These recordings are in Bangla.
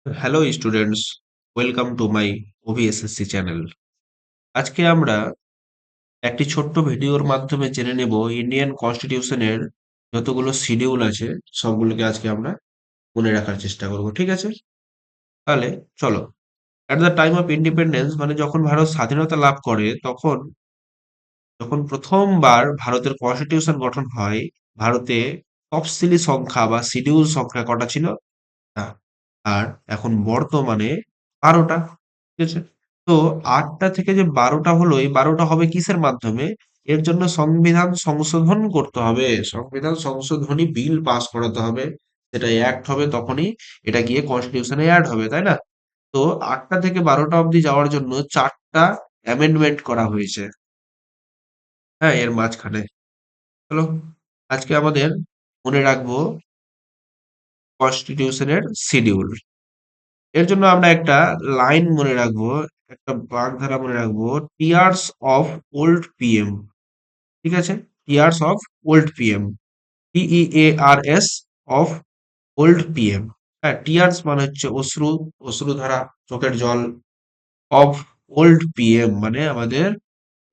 Hello students, welcome to my OVSSC channel. আজকে আমরা একটি ছোট্ট ভিডিওর মাধ্যমে জেনে নেব ইন্ডিয়ান কনস্টিটিউশনের যতগুলো শিডিউল আছে সবগুলোকে আজকে আমরা মনে রাখার চেষ্টা করব। ঠিক আছে? তাহলে চলো। At the time of independence মানে যখন ভারত স্বাধীনতা লাভ করে তখন যখন প্রথমবার ভারতের কনস্টিটিউশন গঠন হয়, ভারতে তফসিলি সংখ্যা বা শিডিউল সংখ্যা কটা ছিল? না। আর এখন বর্তমানে ১২টা। ঠিক আছে? তো ৮টা থেকে যে ১২টা হলো, এই ১২টা হবে কিসের মাধ্যমে? এর জন্য সংবিধান সংশোধন করতে হবে। সংবিধান সংশোধনী বিল পাস করাতে হবে। সেটা অ্যাক্ট হবে তখনই এটা গিয়ে কনস্টিটিউশনে এড হবে, তাই না? তো ৮টা থেকে ১২টা অবধি যাওয়ার জন্য ৪টা অ্যামেন্ডমেন্ট করা হয়েছে। হ্যাঁ, এর মাঝখানে। চলো, আজকে আমাদের মনে রাখবো কনস্টিটিউশনের শিডিউল। এর জন্য আমরা একটা লাইন মনে রাখবো, একটা বাগধারা মনে রাখবো। Tears of old PM. ঠিক আছে? Tears of old PM. TEARS of old PM. হ্যাঁ, টিয়ার্স মানে হচ্ছে অশ্রু, অশ্রুধারা, চোখের জল। অফ ওল্ড পিএম মানে আমাদের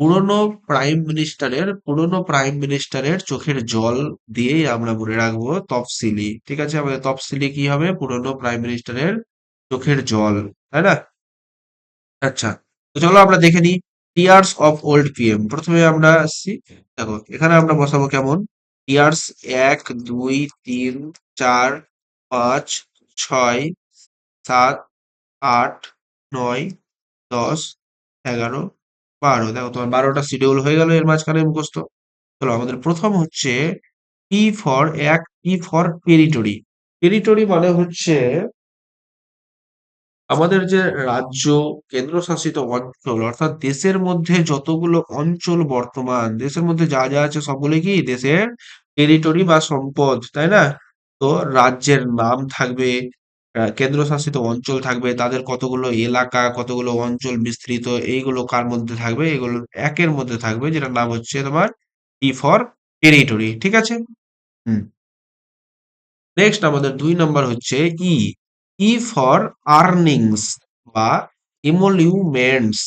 পুরনো প্রাইম মিনিস্টারের চোখের জল দিয়েই আমরা মনে রাখবো তফসিলি। ঠিক আছে? আমাদের তফসিলি কি হবে? পুরনো প্রাইম মিনিস্টারের চোখের জল, তাই না? আচ্ছা, তো চলো আমরা দেখে নিই টিয়ার্স অফ ওল্ড পিএম। প্রথমে আমরা আসছি, দেখো এখানে আমরা বসাবো কেমন? টিয়ার্স ১, ২, ৩, ৪, ৫, ৬, ৭, ৮, ৯, ১০, ১১, ১২। দেখো তোমার ১২টা শিডিউল হয়ে গেল এর মাঝখানে মুখস্থ। চলো আমাদের প্রথম হচ্ছে T for T for territory. Territory মানে হচ্ছে আমাদের যে রাজ্য, কেন্দ্রশাসিত অঞ্চল, অর্থাৎ দেশের মধ্যে যতগুলো অঞ্চল বর্তমান, দেশের মধ্যে যা যা আছে সবগুলো কি দেশের টেরিটরি বা সম্পদ, তাই না? তো রাজ্যের নাম থাকবে, কেন্দ্রশাসিত অঞ্চল থাকবে, তাদের কতগুলো এলাকা, কতগুলো অঞ্চল বিস্তৃত, এইগুলো কার মধ্যে থাকবে? এগুলো একের মধ্যে থাকবে, যেটার নাম হচ্ছে তোমার টি ফর টেরিটরি। ঠিক আছে? হুম। নেক্সট আমাদের ২ নাম্বার হচ্ছে ই। ই ফর আর্নিংস বা এমোলিউমেন্টস।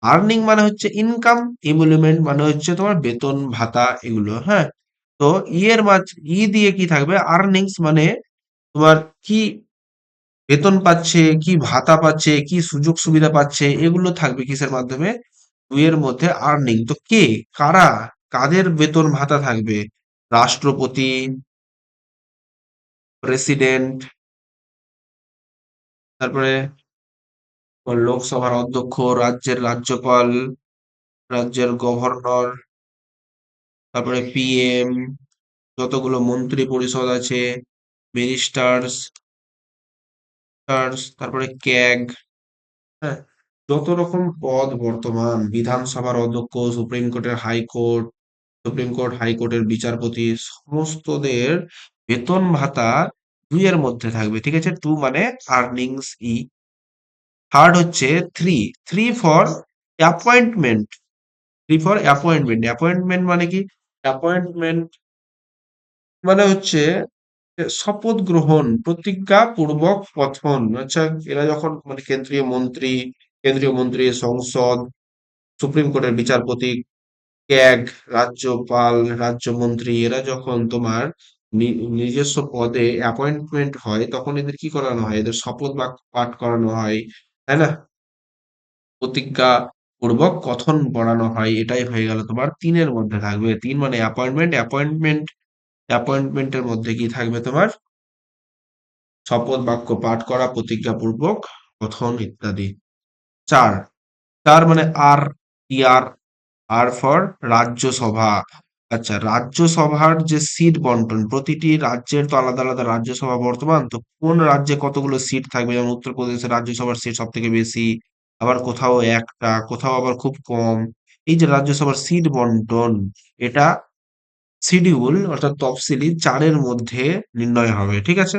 আর্নিং মানে হচ্ছে ইনকাম, এমোলিউমেন্ট মানে হচ্ছে তোমার বেতন ভাতা এগুলো, হ্যাঁ? তো ই দিয়ে কি থাকবে? আর্নিংস মানে তোমার কি বেতন পাচ্ছে, কি ভাতা পাচ্ছে, কি সুযোগ সুবিধা পাচ্ছে, এগুলো থাকবে কিসের মাধ্যমে? ২ এর মধ্যে আর্নিং। তো কে, কারা, কাদের বেতন ভাতা থাকবে? রাষ্ট্রপতি, প্রেসিডেন্ট, তারপরে লোকসভার অধ্যক্ষ, রাজ্যের রাজ্যপাল, রাজ্যের গভর্নর, তারপরে পিএম, যতগুলো মন্ত্রী পরিষদ আছে, মিনিস্টার্স, তারপরে ক্যাগ, হ্যাঁ, যত রকম পদ বর্তমান, বিধানসভার অধ্যক্ষ, সুপ্রিম কোর্ট হাইকোর্টের বিচারপতি, সমস্তদের বেতন ভাতা ২ এর মধ্যে থাকবে। ঠিক আছে? ২ মানে আর্নিংস ই। থার্ড হচ্ছে ৩। ৩ for appointment. ৩ for appointment. Appointment মানে কি? অ্যাপয়েন্টমেন্ট মানে হচ্ছে শপথ গ্রহণ, প্রতিজ্ঞা পূর্বক কথন। আচ্ছা, এরা যখন মানে কেন্দ্রীয় মন্ত্রী, সংসদ, সুপ্রিম কোর্টের বিচারপতি, ক্যাগ, রাজ্যপাল, রাজ্যমন্ত্রী, এরা যখন তোমার নিজস্ব পদে অ্যাপয়েন্টমেন্ট হয় তখন এদের কি করানো হয়? এদের শপথ বাক্য পাঠ করানো হয়, তাই না? প্রতিজ্ঞা পূর্বক কথন পড়ানো হয়। এটাই হয়ে গেল তোমার ৩ এর মধ্যে থাকবে। ৩ মানে অ্যাপয়েন্টমেন্টের মধ্যে কি থাকবে তোমার? শপথ বাক্য পাঠ করা, প্রতিজ্ঞাপূর্বক কথন ইত্যাদি। ৪, ৪ মানে টিআর, আর ফর রাজ্যসভা। আচ্ছা, রাজ্যসভার যে সিট বন্টন, প্রতিটি রাজ্যের তো আলাদা আলাদা রাজ্যসভা বর্তমান, তো কোন রাজ্যে কতগুলো সিট থাকবে? যেমন উত্তরপ্রদেশের রাজ্যসভার সিট সব থেকে বেশি, আবার কোথাও একটা, কোথাও আবার খুব কম। এই যে রাজ্যসভার সিট বন্টন, এটা শিডিউল অর্থাৎ তফসিলি ৪ এর মধ্যে নির্ণয় হবে। ঠিক আছে?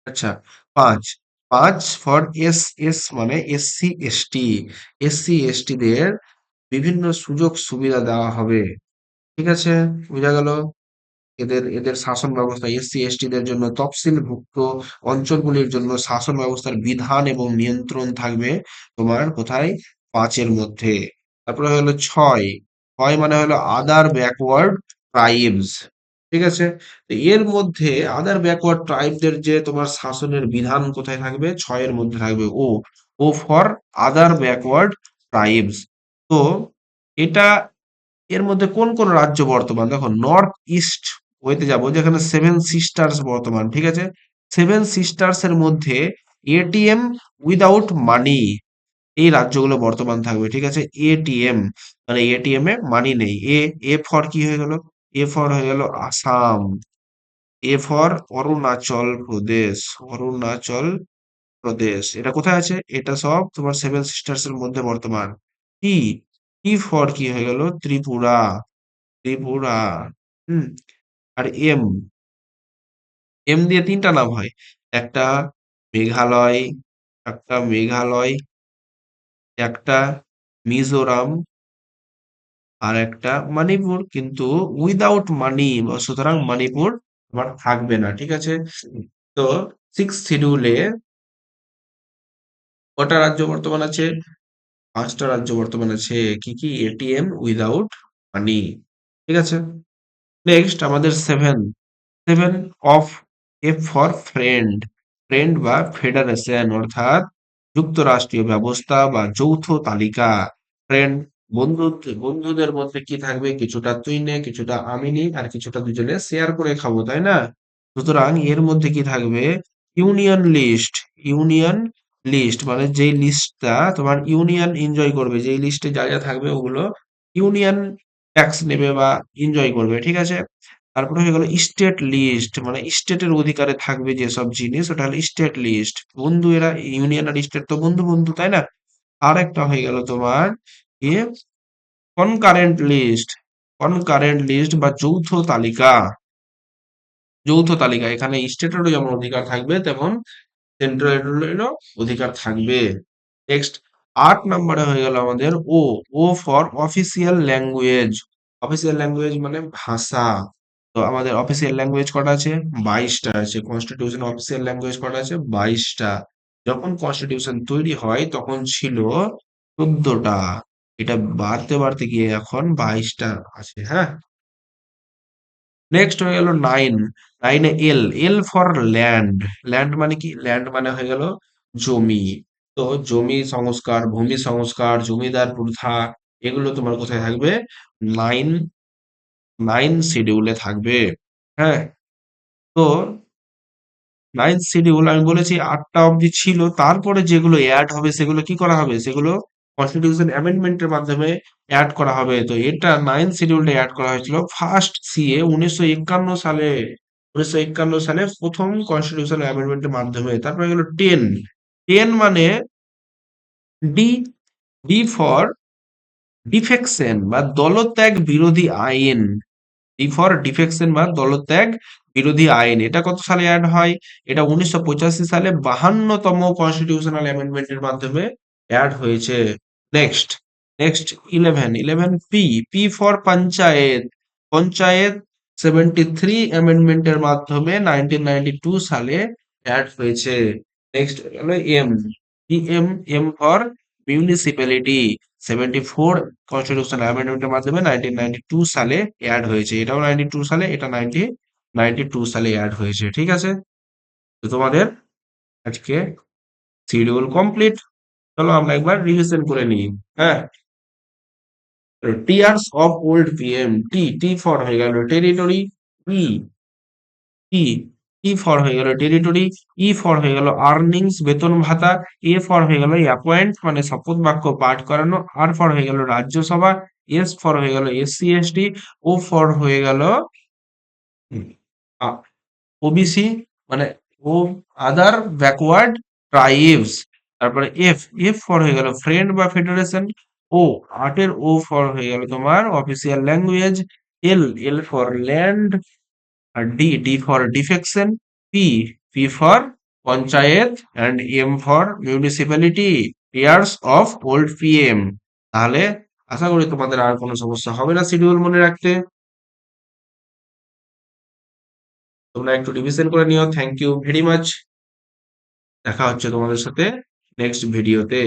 আচ্ছা, ৫, ৫ ফর এস মানে এসসি, এদের এদের শাসন ব্যবস্থা এসসি এসটি দের জন্য তফসিলভুক্ত অঞ্চলগুলির জন্য শাসন ব্যবস্থার বিধান এবং নিয়ন্ত্রণ থাকবে তোমার কোথায় 5 এর মধ্যে। তারপরে হলো 6, 6 মানে হলো আদার ব্যাকওয়ার্ড ট্রাইবস, ঠিক আছে। তো এর মধ্যে আদার ব্যাকওয়ার্ড ট্রাইবদের যে তোমার শাসনের বিধান কোথায় থাকবে, 6 এর মধ্যে থাকবে। O O for other backward tribes. তো এটা এর মধ্যে কোন কোন রাজ্য বর্তমান, দেখো নর্থ ইস্ট ওয়েতে যাবো যেখানে সেভেন সিস্টার্স বর্তমান, ঠিক আছে। সেভেন সিস্টার্স এর মধ্যে এটিএম উইদাউট মানি এই রাজ্যগুলো বর্তমান থাকবে, ঠিক আছে। এটিএম মানে এটিএম এ মানি নেই। এ এ ফর কি হয়ে গেল, এ ফর হয়ে গেল আসাম, এ ফর অরুণাচল প্রদেশ, অরুণাচল প্রদেশ এটা কোথায় আছে, এটা সব তোমার সেভেন সিস্টার্স এর মধ্যে বর্তমান। টি টি ফর কি হয়ে গেল ত্রিপুরা, ত্রিপুরা। হুম। আর এম, এম দিয়ে 3টা নাম হয়, একটা মেঘালয়, একটা মেঘালয়, একটা মিজোরাম, আর একটা মণিপুর, কিন্তু উইদাউট মানি, সুতরাং মণিপুর তোমার থাকবে না, ঠিক আছে। তো 6 শিডিউলে কটা রাজ্য বর্তমান আছে, 5টা রাজ্য বর্তমান আছে। কি কি, এটিএম উইদাউট মানি, ঠিক আছে। নেক্সট আমাদের 7, 7 of, F for friend, friend বা ফেডারেশন অর্থাৎ যুক্তরাষ্ট্রীয় ব্যবস্থা বা যৌথ তালিকা। ফ্রেন্ড বন্ধু, বন্ধুদের মধ্যে কি থাকবে, কিছুটা তুই নে, কিছুটা আমি নিই, আর কিছুটা দুজনে শেয়ার করে খাবো, তাই না। সুতরাং এর মধ্যে কি থাকবে, ইউনিয়ন লিস্ট, ইউনিয়ন লিস্ট মানে যেই লিস্টটা তোমার ইউনিয়ন এনজয় করবে, যেই লিস্টে যা যা থাকবে ওগুলো ইউনিয়ন ট্যাক্স নেবে বা এনজয় করবে, ঠিক আছে। তারপরে হয়ে গেল স্টেট লিস্ট মানে স্টেটের অধিকারে থাকবে যেসব জিনিস, ওটা হলো স্টেট লিস্ট। বন্ধু এরা, ইউনিয়ন আর স্টেট তো বন্ধু বন্ধু, তাই না। আর একটা হয়ে গেল তোমার কি, কনকারেন্ট লিস্ট, কনকারেন্ট লিস্ট বা যৌথ তালিকা, যৌথ তালিকা। এখানে স্টেটেরও যেমন অধিকার থাকবে তেমন সেন্ট্রালেরও অধিকার থাকবে। নেক্সট 8 নম্বরে হয়ে গেল আমাদের O, O for official language, official language মানে ভাষা। তো আমাদের অফিসিয়াল ল্যাঙ্গুয়েজ কটা আছে, 22টা আছে। কনস্টিটিউশন অফিসিয়াল ল্যাঙ্গুয়েজ কটা আছে, 22টা। যখন কনস্টিটিউশন তৈরি হয় তখন ছিল 14টা, এটা বাড়তে বাড়তে গিয়ে এখন 22টা আছে, হ্যাঁ। নেক্সট হয়ে গেল 9, 9 এ এল, এল ফর ল্যান্ড, ল্যান্ড মানে কি, ল্যান্ড মানে হয়ে গেল জমি। তো জমি সংস্কার, ভূমি সংস্কার, জমিদার প্রথা, এগুলো তোমার কোথায় থাকবে, 9, 9 শিডিউলে থাকবে, হ্যাঁ। তো 9 শিডিউল আমি বলেছি 8টা অবধি ছিল, তারপরে যেগুলো অ্যাড হবে সেগুলো কি করা হবে, সেগুলো কনস্টিটিউশন অ্যামেন্ডমেন্টের মাধ্যমে অ্যাড করা হবে। তো এটা 9 শিডিউলটা অ্যাড করা হয়েছিল ফার্স্ট সিএ 1951 সালে, 1951 সালে প্রথম কনস্টিটিউশন অ্যামেন্ডমেন্টের মাধ্যমে। তারপরে গেল 10, 10 মানে ডি, ডি ফর ডিফেকশন বা দলত্যাগ বিরোধী আইন, ডি ফর ডিফেকশন বা দলত্যাগ বিরোধী আইন। এটা কত সালে অ্যাড হয়, এটা 1985 সালে 52তম কনস্টিটিউশনাল অ্যামেন্ডমেন্টের মাধ্যমে অ্যাড হয়েছে। Next, next 11, 11 P, P for panchayat, panchayat 73 অ্যামেন্ডমেন্টের মাধ্যমে 1992 সালে অ্যাড হয়েছে। নেক্সট হলো M, M, M for municipality, 74 constitutional অ্যামেন্ডমেন্টের মাধ্যমে 1992 সালে অ্যাড হয়েছে। এটাও 92 সালে, এটা 1992 সালে অ্যাড হয়েছে, ঠিক আছে। তো তোমাদের আজকে শিডিউল কমপ্লিট। চলো আমরা একবার রিভিশন করে নিই, হ্যাঁ। Tears of old PM, T, T for হয়ে গেল territory, E, E, E for হয়ে গেল টেরিটরি, ই ফর হয়ে গেল আর্নিংস বেতন ভাতা, এ ফর হয়ে গেল অ্যাপয়েন্ট মানে শপথ বাক্য পাঠ করানো, আর ফর হয়ে গেল রাজ্যসভা, এস ফর হয়ে গেল এসসি এসটি, ও ফর হয়ে গেল ওবিসি মানে ও আদার ব্যাকওয়ার্ড ট্রাইবস। তারপরে এফ, এফ ফর হয়ে গেল ফ্রেন্ড বা ফেডারেশন, ও 8 ও ফর হয়ে গেল তোমার official language, L, L for land, আর D, D for defection, P, P for panchayat, and M for municipality, years of old PM. তাহলে আশা করি তোমাদের আর কোনো সমস্যা হবে না শিডিউল মনে রাখতে। তোমরা একটু রিভিশন করে নিও। Thank you very much. দেখা হচ্ছে তোমাদের সাথে নেক্সট ভিডিওতে।